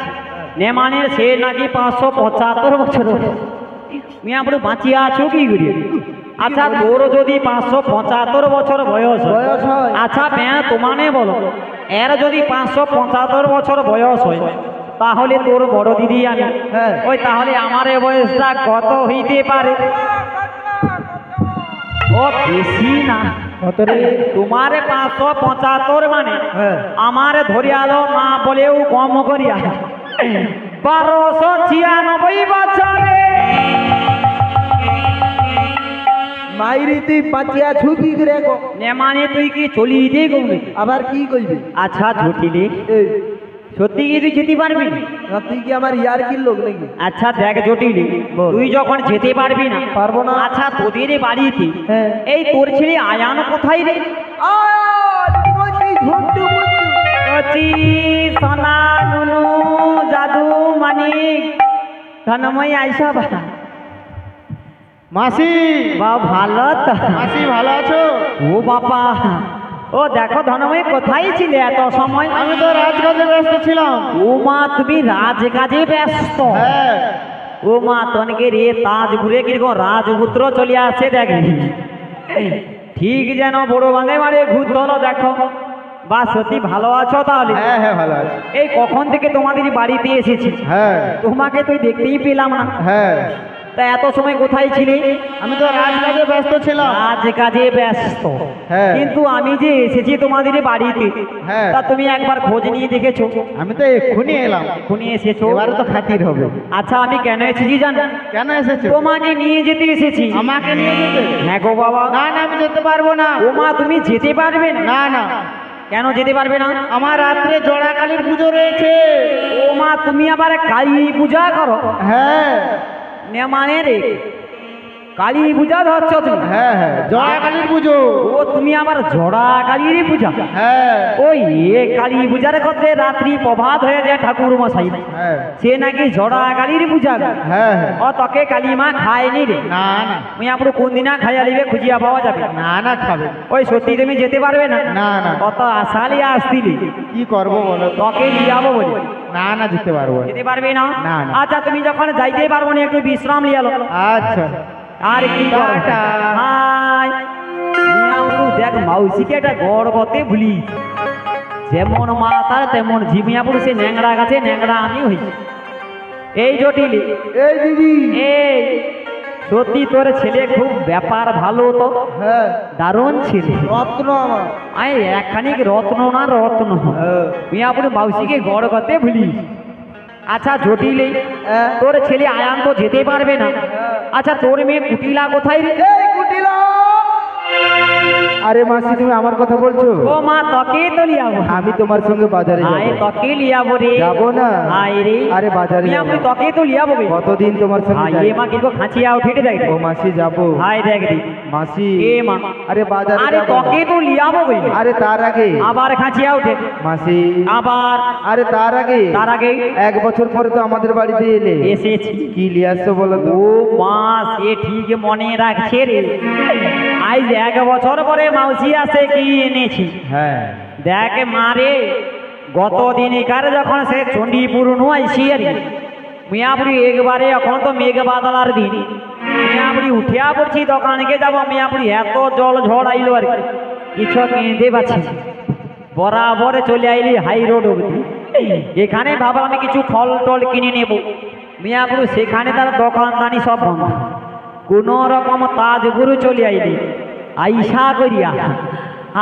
B: নেমানের সে নাকি 575 বছর। মিয়াপুরি বাঁচিয়া আছো কি করে? আচ্ছা তোর যদি 575 বছর বয়স
C: বয়স হয়।
B: আচ্ছা তোমানে বলো, এর যদি 575 বছর বয়স হয়, তাহলে তোর বড় দিদি আমি,
C: হ্যাঁ।
B: ওই তাহলে আমার এ বয়সটা কত হইতে পারে? ও বেশি না।
C: কত রে?
B: তোমার 575 মানে
C: হ্যাঁ।
B: আমার ধরে আলো না বলেও কম করিয়া 1296 বছরে।
C: মাইরি তুই বাঁচিয়া ছুকি করে গো।
B: নেমানে তুই কি চলি দিয়ে গমে?
C: আবার কি কইবি?
B: আচ্ছা ঝুটিলে,
C: এই
B: সত্যি কি তুই যেতে পারবি?
C: না, তুই কি আমার ইয়ার কি লোক নাকি?
B: আচ্ছা দেখ জটিলি,
C: বল।
B: তুই যখন যেতে পারবি না,
C: পারবো না।
B: আচ্ছা তোদের এ বাড়িতে
C: হ্যাঁ।
B: এই তোর ছেলে আয়ান কোথায় রে? কচি সোনা নুনু জাদু মানিক ধনময় আইসা বা
C: মাসি।
B: বা ভালো তো?
C: মাসি ভালো আছো?
B: ও বাবা, ও দেখো ধনময় কোথায় ছিলে এত সময়?
C: আমি তো রাজকাজে ব্যস্ত ছিলাম।
B: ও মা তুমি রাজকাজে ব্যস্ত?
C: হ্যাঁ।
B: ও মা তনকে রে তাজ ঘুরে কিরকম রাজপুত্র চলে আসছে দেখি, ঠিক যেন বড় বাঙে মারে ঘুরতল। দেখো বা সত্যি ভালো আছো তাহলে?
C: হ্যাঁ হ্যাঁ ভালো আছি।
B: এই কখন থেকে তোমাদের বাড়িতে এসেছি,
C: হ্যাঁ
B: তোমাকে তুই দেখতেই পেলাম না।
C: হ্যাঁ।
B: তা এত সময় কোথায় ছিলে?
C: আমি তো রাজকাজে ব্যস্ত ছিলাম।
B: রাজকাজে ব্যস্ত।
C: হ্যাঁ।
B: কিন্তু আমি যে এসেছি তোমাদের বাড়িতে,
C: হ্যাঁ।
B: তা তুমি একবার খোঁজ নিয়ে দেখেছো?
C: আমি তো এক্ষুনি এলাম।
B: এখনই এসেছো?
C: এবারে তো খাতির হবে।
B: আচ্ছা আমি কেন এসেছি জানো?
C: কেন এসেছো?
B: তোমাকে নিয়ে যেতে এসেছি।
C: আমাকে নিয়ে যেতে?
B: হ্যাঁ গো বাবা।
C: না না, আমি যেতে পারবো না।
B: ও মা তুমি যেতে পারবে না?
C: না না,
B: কেন যেতে পারবে না?
C: আমার রাত্রে জোড়া কালীর পুজো রয়েছে।
B: ও মা তুমি আবার কালী পূজা করো?
C: হ্যাঁ
B: মানে রে কালী পূজা ধরছো তুমি?
C: হ্যাঁ হ্যাঁ, জোড়া কালীর পুজো।
B: ও তুমি আবার জড়া কালীর পূজা?
C: হ্যাঁ
B: ওই এ কালী পূজার ক্ষেত্রে রাত্রি প্রভাত হয়ে যায় ঠাকুর মশাই,
C: হ্যাঁ
B: সে নাকি জড়া কালীর পূজা করে।
C: হ্যাঁ হ্যাঁ।
B: ও তোকে কালী মা খায়নি রে?
C: না না
B: তুমি আপনার কোন দিনা খাইয়া দিবে খুঁজিয়া পাওয়া যাবে?
C: না না, খাবে।
B: ওই সত্যি তুমি যেতে পারবে না?
C: না না।
B: কত আশালি আসতিলি,
C: কি করবো বলো তো?
B: তোকে নিয়ে যাবো বলি।
C: না না, যেতে পারবো না।
B: যেতে পারবে না?
C: না, না।
B: আচ্ছা তুমি যখন যাইতেই পারবো না একটু বিশ্রাম নিয়ে এলো।
C: আচ্ছা।
B: আর কি করো?
C: টাটা।
B: হাই মিয়ামরু দেখ মাউসিকে একটা গড় গতে ভুলি। যেমন মা তার তেমন ঝিমিয়াপুর সে ন্যাংরা গাছে ন্যাংরা আমি হয়েছি। এই জটিল,
C: এই দিদি,
B: এই সত্যি তোর ছেলে খুব ব্যাপার ভালো তো,
C: হ্যাঁ
B: দারুণ ছেলে।
C: রত্ন আমার।
B: আয় একখানিক রত্ন না রত্ন, মিয়াপুর মাউসিকে গড় করতে ভুলিস। আচ্ছা জটিল,
C: হ্যাঁ।
B: তোর ছেলে আয়ান তো যেতে পারবে না। আচ্ছা তোর মেয়ে কুটিলা কোথায় রে?
C: এই কুটিলা।
D: আরে মাসি তুমি আমার কথা বলছো?
B: ও মা তোকে তো লিয়াবো,
D: আমি তোমার সঙ্গে বাজারে
B: আয়
D: যাব।
B: তোকে লিয়াবো রে।
D: যাবো না?
B: আয় রে।
D: আরে বাজারে
B: মিয়া
D: যাবো।
B: আপনি তোকে তো লিয়াবো বে।
D: কতদিন তোমার সঙ্গে
B: আয়
D: যাই?
B: এ মা কিন্তু খাঁচিয়া উঠে দেখ।
D: ও মাসি যাব।
B: হাই দেখ রে
D: মাসি
B: এ মা,
D: আরে বাজারে
B: আরে
D: যাব।
B: তোকে তো লিয়াবো বে।
D: আরে তার আগে
B: আবার খাঁচিয়া উঠে,
D: মাসি,
B: আবার
D: আরে তার আগে
B: তার আগে
D: 1 বছর পরে তো আমাদের বাড়িতে এলে,
B: এসেছি।
D: কি নিয়ে আসছো বলো তো?
B: ও মা সে ঠিক মনে রাখছে রে। আজ 1 বছর পরে মাউসি আসে কি এনেছি।
D: হ্যাঁ
B: দেখ মারে, গত দিনকার যখন সে চণ্ডীপুর নুয়াইছি আর মিয়াপুরি একবারে এখন তো মেঘ বাদলার দিন, মিয়াপুরি উঠিয়া পড়ছি দোকানকে যাবো। মিয়াপুরি এত জল ঝড় আইলো আর কি, কিছু কিনতে পারছি না। বরাবর চলে আইলি হাই রোড অবধি। এখানে ভাবলাম আমি কিছু ফল টল কিনে নেব। মিয়াপুর সেখানে তার দোকানদানি সব বন্ধ। কোন রকম তাজপুরু চলে আইলি আইসা করিয়া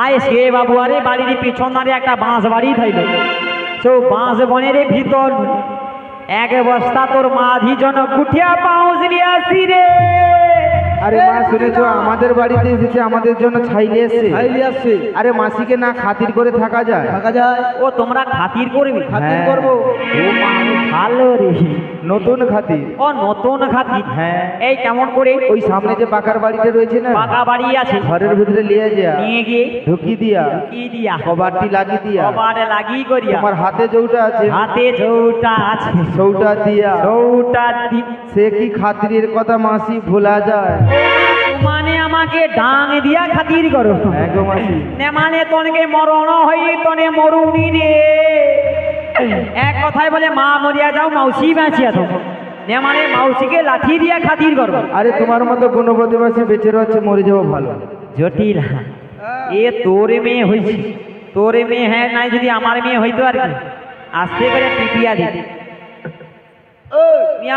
B: আয় সে বাবু আরে বাড়ির পিছন ধারে একটা বাঁশ বাড়ি থাইল। সে বাঁশ বনের ভিতর 1 বস্তা তোর মাঝি জন কুঠিয়া পাউস নিয়ে আসি রে।
D: আরে মা শুনেছো আমাদের বাড়িতে এসেছে, আমাদের জন্য ছাইলে এসেছে।
C: খাইলি আসছে।
D: আরে মাসিকে না খাতির করে থাকা যায়?
C: থাকা যায়।
B: ও তোমরা খাতির করবে?
C: খাতির
D: হ্যাঁ।
C: করবো।
B: ও মা, ভালো রে।
D: নতুন খাতির।
B: ও নতুন খাতির?
D: হ্যাঁ।
B: এই কেমন করে?
D: ওই সামনে যে পাকার বাড়িটা রয়েছে না,
B: পাকা বাড়ি আছে,
D: ঘরের ভিতরে নিয়ে যা,
B: নিয়ে গিয়ে
D: ঢুকি দিয়া
B: কি দিয়া
D: কবাটটি লাগিয়ে দিয়া,
B: কবাটে লাগিয়ে করিয়া
D: তোমার হাতে যৌটা আছে
B: হাতে যৌটা আছে
D: সৌটা দিয়া,
B: যৌটা
D: সে কি খাতিরের কথা মাসি ভোলা যায়?
B: মানে আমাকে ডাং দিয়া খাতির করো?
D: হ্যাঁ গো মাসি।
B: নে মানে তনকে মরণ হই তনে মরুনি রে। এক কথায় বলে মা মরিয়া যাও মাউসি বাঁচিয়া থাকো। নে মানে মাউসিকে লাঠি দিয়া খাতির করো?
D: আরে তোমার মতো গুণবতী মাসি বেঁচে রয়েছে, মরে যাবো ভালো।
B: জটিল, এ তোর মেয়ে হয়েছে, তোর মেয়ে হ্যাঁ নাই যদি আমার মেয়ে হইতো আর কি আস্তে করে টিপিয়া দিত।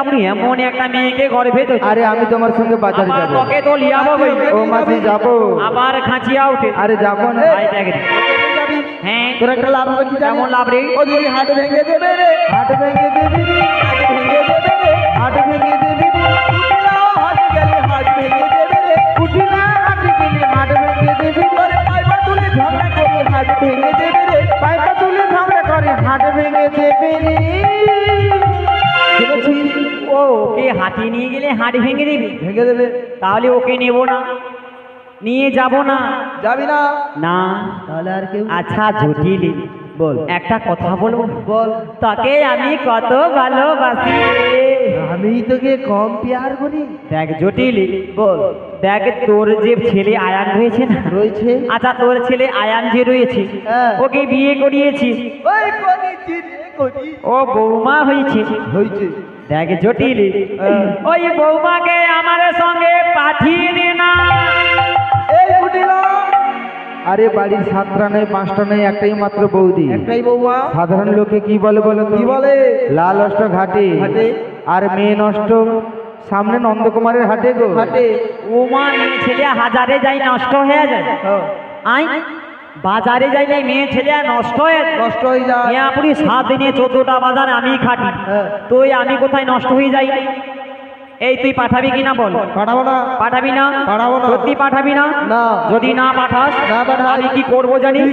B: আপনি এমন একটা মেয়েকে গর্ভে তো।
D: আরে আমি তোমার সঙ্গে বাজারে
B: আবার
D: যাবো।
B: তোকে তো লিয়াবো বই।
D: ও মাসি যাবো।
B: আবার খাঁচিয়া উঠে।
D: আরে যাবো না।
B: ভাই দেখ রে। হ্যাঁ
C: তোর একটা লাভ হবে কি জানিস?
B: কেমন লাভ রে?
C: ও দিদি হাট ভেঙে দেবে রে।
D: হাট ভেঙে দেবি রে,
C: হাট ভেঙে দেবে রে।
D: হাট ভেঙে দেবি রে,
C: কুটিলা হাট গেলে হাট ভেঙে দেবে রে।
D: কুটিলা হাট গেলে হাট ভেঙে দেবি রে,
C: তোরে পাইপা তুলে ঝগড়া করে হাট ভেঙে দেবে রে।
D: পাইপা তুলে ঝগড়া করে হাট ভেঙে দেবে রে।
C: শুনেছিস?
B: ও ওকে হাঁটি নিয়ে গেলে হাঁটি ভেঙে দিবি?
C: ভেঙে দেবে।
B: তাহলে ওকে নেব না, নিয়ে যাব না।
C: যাবি না?
B: না।
C: তাহলে আর কেউ?
B: আচ্ছা জটিল,
C: বল।
B: একটা কথা বলবো?
C: বল।
B: তাকে আমি কত ভালোবাসি রে।
C: আমি তোকে কম পেয়ার করি?
B: দেখ জটিল,
C: বল।
B: দেখ তোর যে ছেলে আয়ান রয়েছে না,
C: রয়েছে।
B: আচ্ছা তোর ছেলে আয়ান যে রয়েছে
C: হ্যাঁ।
B: ওকে বিয়ে করিয়েছি,
C: ওই করিছি রে করি।
B: ও বৌমা হয়েছে।
C: হয়েছে।
B: দেখ জটিল,
C: হ্যাঁ।
B: ওই বৌমাকে আমার সঙ্গে পাঠিয়ে দে না।
C: এই কুটিলা।
D: আরে বাড়ির 7টা নেই 5টা নেই, একটাই মাত্র বৌদি।
C: একটাই বৌমা।
D: সাধারণ লোকে কি বলে বলো তো?
C: কি বলে?
D: লাল অষ্ট ঘাটে,
C: ঘাটে।
D: আর মেয়ে নষ্ট সামনে নন্দকুমারের হাটে গো।
C: হাটে।
B: ওমা মেয়ে ছেলে হাজারে যাই নষ্ট হয়ে যায়।
C: হ্যাঁ।
B: আই বাজারে যাইলে মেয়ে ছেলে নষ্ট হয়ে যায়।
C: নষ্ট হয়ে যায়।
B: মেয়ে আপনি 7 দিনে 14টা বাজার আমি খাটি,
C: হ্যাঁ।
B: তুই আমি কোথায় নষ্ট হয়ে যাই? এই তুই পাঠাবি কিনা বল?
C: পাঠাবো না।
B: পাঠাবি না?
C: পাঠাবো না।
B: সত্যি পাঠাবি না?
C: না।
B: যদি না পাঠাস
C: না পাঠাই।
B: আমি কি করবো জানিস?